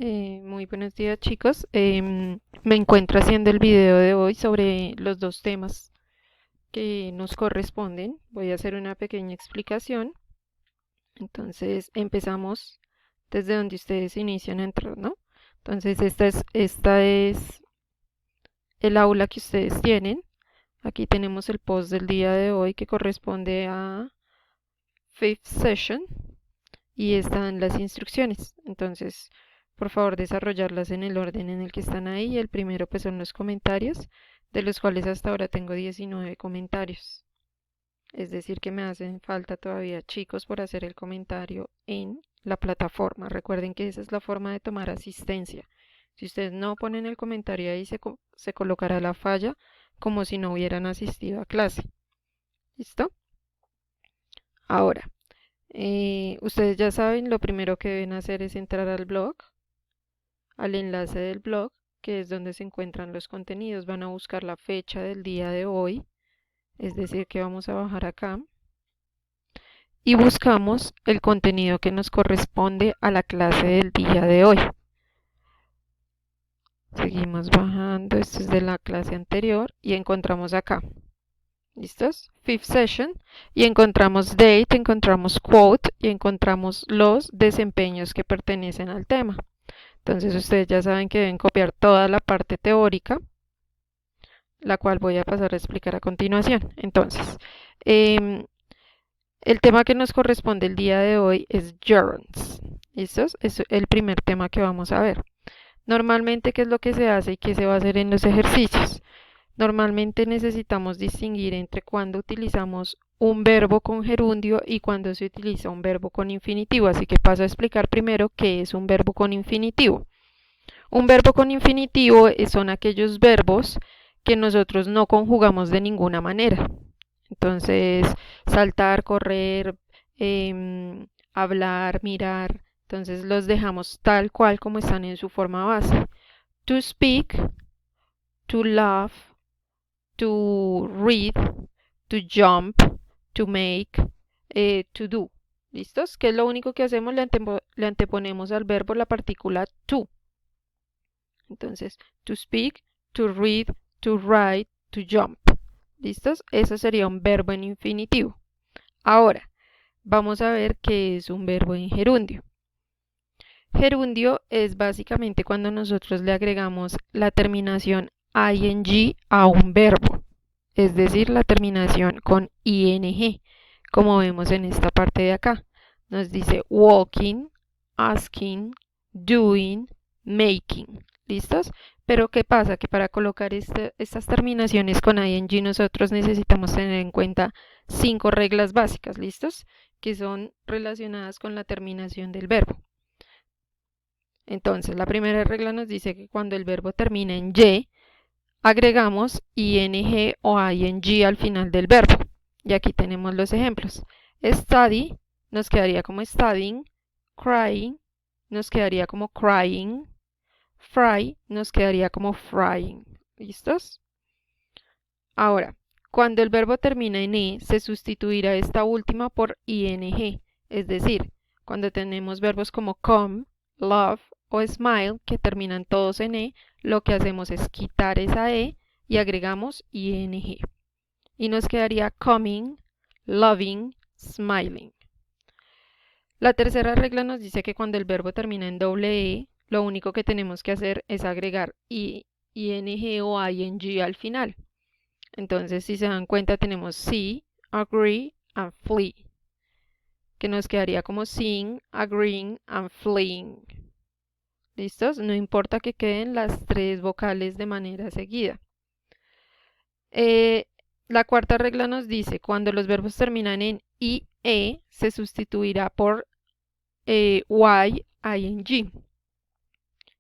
Muy buenos días, chicos. Me encuentro haciendo el video de hoy sobre los dos temas que nos corresponden. Voy a hacer una pequeña explicación. Entonces, empezamos desde donde ustedes inician a entrar, ¿no? Entonces, esta es el aula que ustedes tienen. Aquí tenemos el post del día de hoy que corresponde a Fifth Session y están las instrucciones. Entonces, por favor, desarrollarlas en el orden en el que están ahí. El primero pues son los comentarios, de los cuales hasta ahora tengo 19 comentarios. Es decir, que me hacen falta todavía chicos por hacer el comentario en la plataforma. Recuerden que esa es la forma de tomar asistencia. Si ustedes no ponen el comentario ahí, se colocará la falla como si no hubieran asistido a clase. ¿Listo? Ahora, ustedes ya saben, lo primero que deben hacer es entrar al blog, al enlace del blog, que es donde se encuentran los contenidos. Van a buscar la fecha del día de hoy, es decir, que vamos a bajar acá y buscamos el contenido que nos corresponde a la clase del día de hoy. Seguimos bajando, esto es de la clase anterior y encontramos acá. ¿Listos? Fifth session y encontramos date, encontramos quote y encontramos los desempeños que pertenecen al tema. Entonces ustedes ya saben que deben copiar toda la parte teórica, la cual voy a pasar a explicar a continuación. Entonces, em, el tema que nos corresponde el día de hoy es gerunds. ¿Listos? Es el primer tema que vamos a ver. Normalmente, ¿qué es lo que se hace y qué se va a hacer en los ejercicios? Normalmente necesitamos distinguir entre cuando utilizamos un verbo con gerundio y cuando se utiliza un verbo con infinitivo. Así que paso a explicar primero qué es un verbo con infinitivo. Un verbo con infinitivo son aquellos verbos que nosotros no conjugamos de ninguna manera. Entonces, saltar, correr, hablar, mirar. Entonces los dejamos tal cual como están en su forma base. To speak, to laugh, to read, to jump, to make, to do. ¿Listos? Que es lo único que hacemos, le anteponemos al verbo la partícula to. Entonces, to speak, to read, to write, to jump. ¿Listos? Eso sería un verbo en infinitivo. Ahora, vamos a ver qué es un verbo en gerundio. Gerundio es básicamente cuando nosotros le agregamos la terminación ing a un verbo, es decir, la terminación con ing, como vemos en esta parte de acá. Nos dice walking, asking, doing, making. ¿Listos? Pero ¿qué pasa? Que para colocar estas terminaciones con ing nosotros necesitamos tener en cuenta 5 reglas básicas, ¿listos? Que son relacionadas con la terminación del verbo. Entonces, la primera regla nos dice que cuando el verbo termina en y, agregamos ing o ing al final del verbo. Y aquí tenemos los ejemplos. Study nos quedaría como studying, crying nos quedaría como crying, fry nos quedaría como frying. ¿Listos? Ahora, cuando el verbo termina en e, se sustituirá esta última por ing. Es decir, cuando tenemos verbos como come, love o smile que terminan todos en e, lo que hacemos es quitar esa e y agregamos ing. Y nos quedaría coming, loving, smiling. La tercera regla nos dice que cuando el verbo termina en doble e, lo único que tenemos que hacer es agregar ing o ing al final. Entonces, si se dan cuenta, tenemos see, agree, and flee, que nos quedaría como seeing, agreeing, and fleeing. ¿Listos? No importa que queden las 3 vocales de manera seguida. La cuarta regla nos dice, cuando los verbos terminan en ie, se sustituirá por y, ing.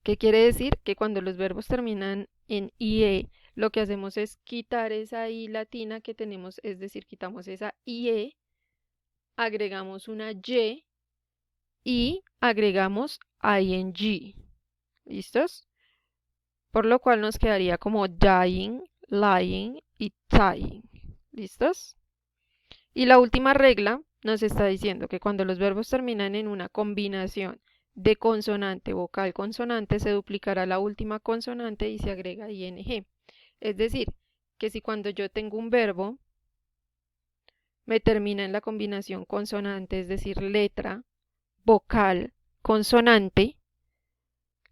¿Qué quiere decir? Que cuando los verbos terminan en ie, lo que hacemos es quitar esa i latina que tenemos, es decir, quitamos esa ie, agregamos una y agregamos ing. ¿Listos? Por lo cual nos quedaría como dying, lying y tying. ¿Listos? Y la última regla nos está diciendo que cuando los verbos terminan en una combinación de consonante, vocal, consonante, se duplicará la última consonante y se agrega ing. Es decir, que si cuando yo tengo un verbo me termina en la combinación consonante, es decir, letra, vocal, consonante,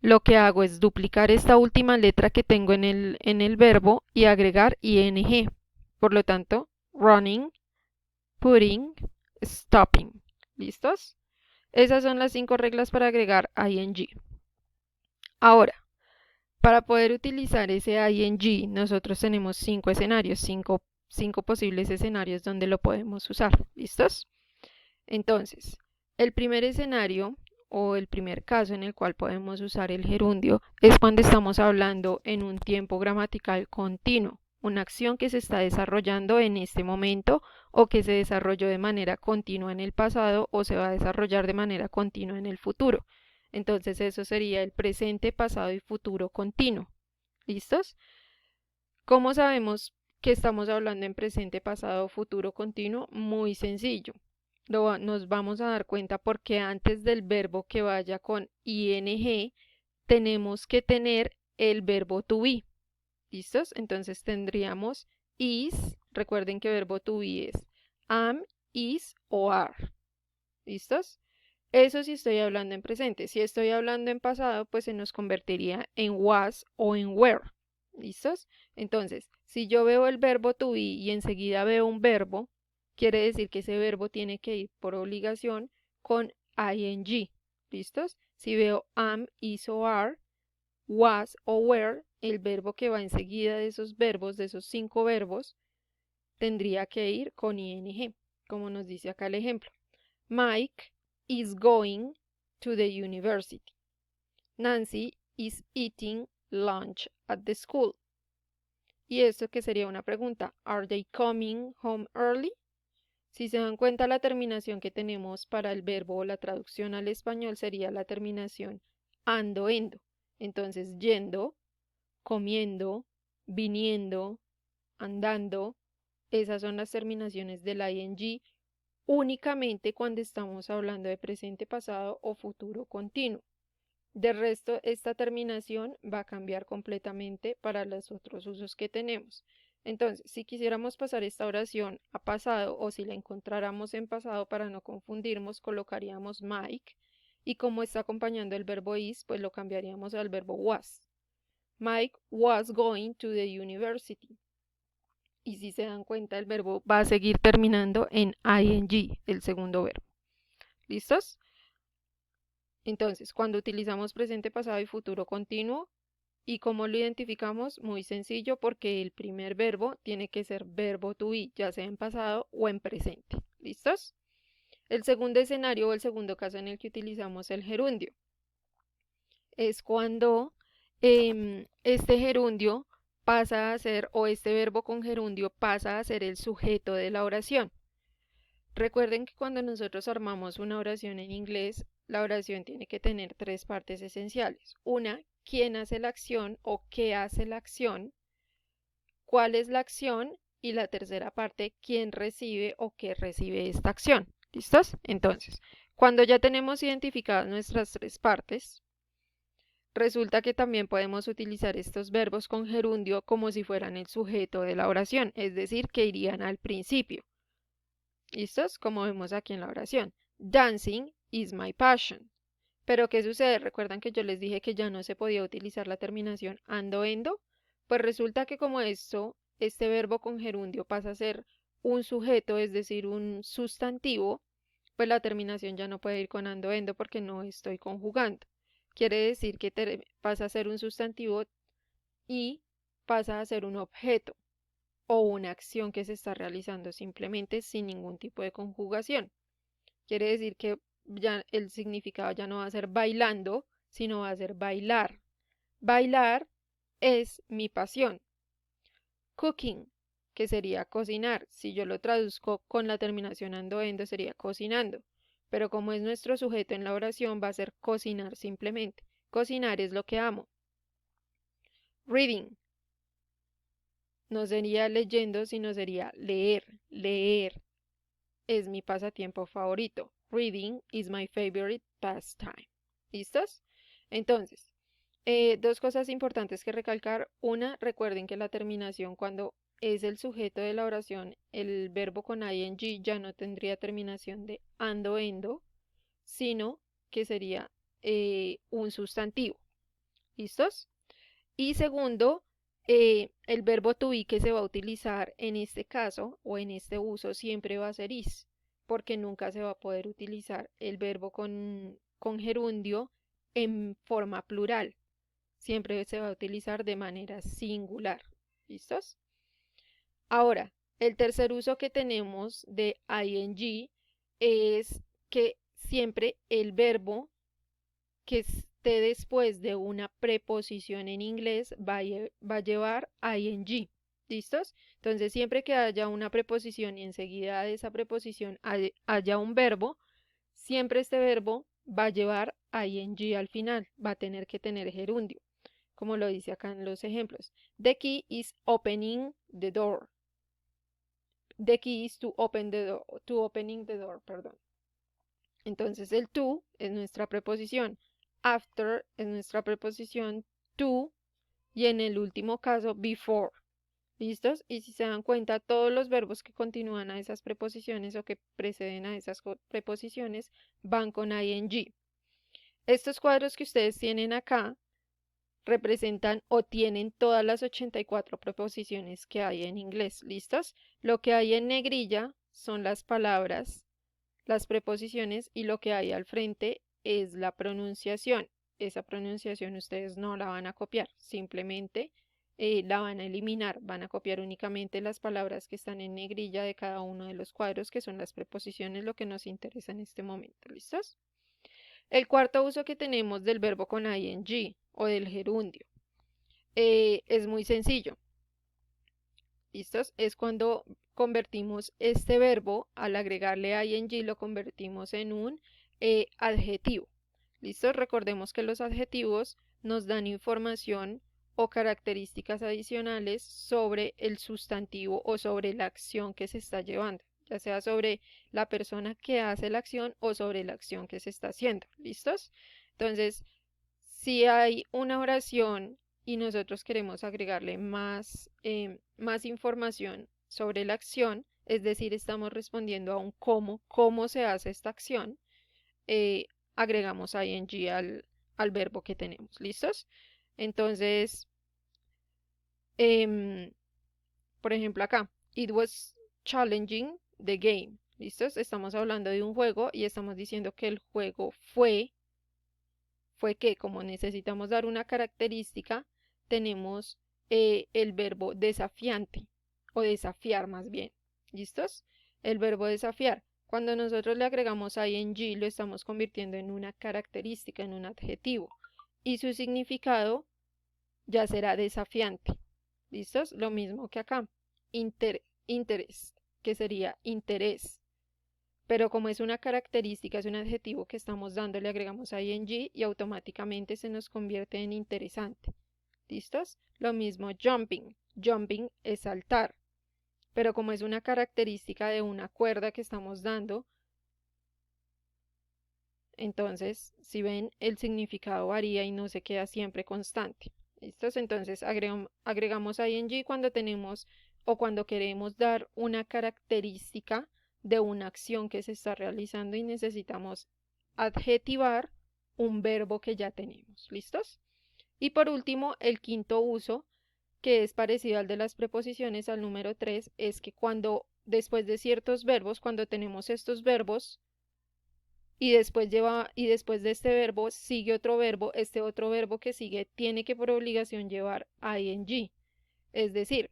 lo que hago es duplicar esta última letra que tengo en el verbo y agregar ing. Por lo tanto, running, putting, stopping. ¿Listos? Esas son las 5 reglas para agregar ing. Ahora, para poder utilizar ese ing, nosotros tenemos 5 escenarios, 5 posibles escenarios donde lo podemos usar. ¿Listos? Entonces, el primer escenario o el primer caso en el cual podemos usar el gerundio es cuando estamos hablando en un tiempo gramatical continuo, una acción que se está desarrollando en este momento o que se desarrolló de manera continua en el pasado o se va a desarrollar de manera continua en el futuro. Entonces eso sería el presente, pasado y futuro continuo. ¿Listos? ¿Cómo sabemos que estamos hablando en presente, pasado o futuro continuo? Muy sencillo. Nos vamos a dar cuenta porque antes del verbo que vaya con ing tenemos que tener el verbo to be. ¿Listos? Entonces tendríamos is, recuerden que verbo to be es am, is o are. ¿Listos? Eso sí estoy hablando en presente. Si estoy hablando en pasado, pues se nos convertiría en was o en were. ¿Listos? Entonces, si yo veo el verbo to be y enseguida veo un verbo, quiere decir que ese verbo tiene que ir por obligación con ing. ¿Listos? Si veo am, is o are, was o were, el verbo que va enseguida de esos verbos, de esos 5 verbos, tendría que ir con ing, como nos dice acá el ejemplo. Mike is going to the university. Nancy is eating lunch at the school. Y esto que sería una pregunta, ¿are they coming home early? Si se dan cuenta, la terminación que tenemos para el verbo o la traducción al español sería la terminación ando, endo. Entonces, yendo, comiendo, viniendo, andando, esas son las terminaciones del ing únicamente cuando estamos hablando de presente, pasado o futuro continuo. De resto, esta terminación va a cambiar completamente para los otros usos que tenemos. Entonces, si quisiéramos pasar esta oración a pasado o si la encontráramos en pasado para no confundirnos, colocaríamos Mike y como está acompañando el verbo is, pues lo cambiaríamos al verbo was. Mike was going to the university. Y si se dan cuenta, el verbo va a seguir terminando en ing, el segundo verbo. ¿Listos? Entonces, cuando utilizamos presente, pasado y futuro continuo, ¿y cómo lo identificamos? Muy sencillo, porque el primer verbo tiene que ser verbo to be, ya sea en pasado o en presente. ¿Listos? El segundo escenario o el segundo caso en el que utilizamos el gerundio es cuando este gerundio pasa a ser, o este verbo con gerundio pasa a ser el sujeto de la oración. Recuerden que cuando nosotros armamos una oración en inglés, la oración tiene que tener 3 partes esenciales. Una, quién hace la acción o qué hace la acción, cuál es la acción y la tercera parte, quién recibe o qué recibe esta acción. ¿Listos? Entonces, cuando ya tenemos identificadas nuestras 3 partes, resulta que también podemos utilizar estos verbos con gerundio como si fueran el sujeto de la oración, es decir, que irían al principio. ¿Listos? Como vemos aquí en la oración. Dancing is my passion. Pero ¿qué sucede? ¿Recuerdan que yo les dije que ya no se podía utilizar la terminación ando, endo? Pues resulta que como este verbo con gerundio pasa a ser un sujeto, es decir, un sustantivo, pues la terminación ya no puede ir con ando, endo porque no estoy conjugando. Quiere decir que pasa a ser un sustantivo y pasa a ser un objeto o una acción que se está realizando simplemente sin ningún tipo de conjugación. Quiere decir que ya el significado ya no va a ser bailando, sino va a ser bailar. Bailar es mi pasión. Cooking, que sería cocinar. Si yo lo traduzco con la terminación ando, endo, sería cocinando. Pero como es nuestro sujeto en la oración, va a ser cocinar simplemente. Cocinar es lo que amo. Reading. No sería leyendo, sino sería leer. Leer es mi pasatiempo favorito. Reading is my favorite pastime. ¿Listos? Entonces, dos cosas importantes que recalcar. Una, recuerden que la terminación cuando es el sujeto de la oración, el verbo con ing ya no tendría terminación de ando, endo, sino que sería un sustantivo. ¿Listos? Y segundo, el verbo to be que se va a utilizar en este caso o en este uso siempre va a ser is, porque nunca se va a poder utilizar el verbo con gerundio en forma plural. Siempre se va a utilizar de manera singular. ¿Listos? Ahora, el tercer uso que tenemos de ing es que siempre el verbo que esté después de una preposición en inglés va a llevar ing. ¿Listos? Entonces, siempre que haya una preposición y enseguida de esa preposición haya un verbo, siempre este verbo va a llevar ing al final, va a tener que tener gerundio, como lo dice acá en los ejemplos. The key is opening the door. The key is to open the door, to opening the door, perdón. Entonces el to es nuestra preposición, after es nuestra preposición to y en el último caso before. ¿Listos? Y si se dan cuenta, todos los verbos que continúan a esas preposiciones o que preceden a esas preposiciones van con ing. Estos cuadros que ustedes tienen acá representan o tienen todas las 84 preposiciones que hay en inglés. ¿Listos? Lo que hay en negrilla son las palabras, las preposiciones, y lo que hay al frente es la pronunciación. Esa pronunciación ustedes no la van a copiar, simplemente la van a eliminar. Van a copiar únicamente las palabras que están en negrilla de cada uno de los cuadros, que son las preposiciones, lo que nos interesa en este momento. ¿Listos? El cuarto uso que tenemos del verbo con ing o del gerundio es muy sencillo. ¿Listos? Es cuando convertimos este verbo, al agregarle ing, lo convertimos en un adjetivo. ¿Listos? Recordemos que los adjetivos nos dan información o características adicionales sobre el sustantivo o sobre la acción que se está llevando, ya sea sobre la persona que hace la acción o sobre la acción que se está haciendo. ¿Listos? Entonces, si hay una oración y nosotros queremos agregarle más información sobre la acción, es decir, estamos respondiendo a un cómo se hace esta acción, eh, agregamos ing al verbo que tenemos. ¿Listos? Entonces, em, por ejemplo acá, it was challenging the game. ¿Listos? Estamos hablando de un juego y estamos diciendo que el juego fue que como necesitamos dar una característica, tenemos el verbo desafiante o desafiar más bien. ¿Listos? El verbo desafiar. Cuando nosotros le agregamos ing, lo estamos convirtiendo en una característica, en un adjetivo. Y su significado ya será desafiante. ¿Listos? Lo mismo que acá. Interés, que sería interés. Pero como es una característica, es un adjetivo que estamos dando, le agregamos ing y automáticamente se nos convierte en interesante. ¿Listos? Lo mismo jumping. Jumping es saltar. Pero como es una característica de una cuerda que estamos dando, entonces, si ven, el significado varía y no se queda siempre constante. ¿Listos? Entonces agregamos ing cuando tenemos o cuando queremos dar una característica de una acción que se está realizando y necesitamos adjetivar un verbo que ya tenemos. ¿Listos? Y por último, el quinto uso, que es parecido al de las preposiciones, al número 3, es que cuando después de ciertos verbos, cuando tenemos estos verbos, y después de este verbo sigue otro verbo, este otro verbo que sigue tiene que por obligación llevar ing. Es decir,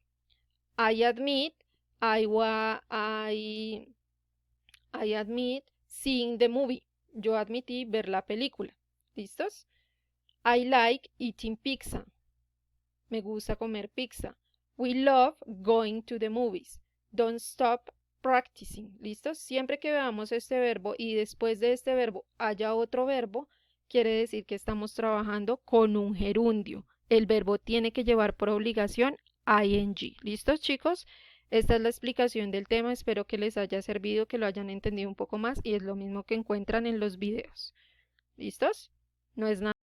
I admit, I admit seeing the movie. Yo admití ver la película. ¿Listos? I like eating pizza. Me gusta comer pizza. We love going to the movies. Don't stop practicing. ¿Listos? Siempre que veamos este verbo y después de este verbo haya otro verbo, quiere decir que estamos trabajando con un gerundio. El verbo tiene que llevar por obligación ing. ¿Listos, chicos? Esta es la explicación del tema. Espero que les haya servido, que lo hayan entendido un poco más y es lo mismo que encuentran en los videos. ¿Listos? No es nada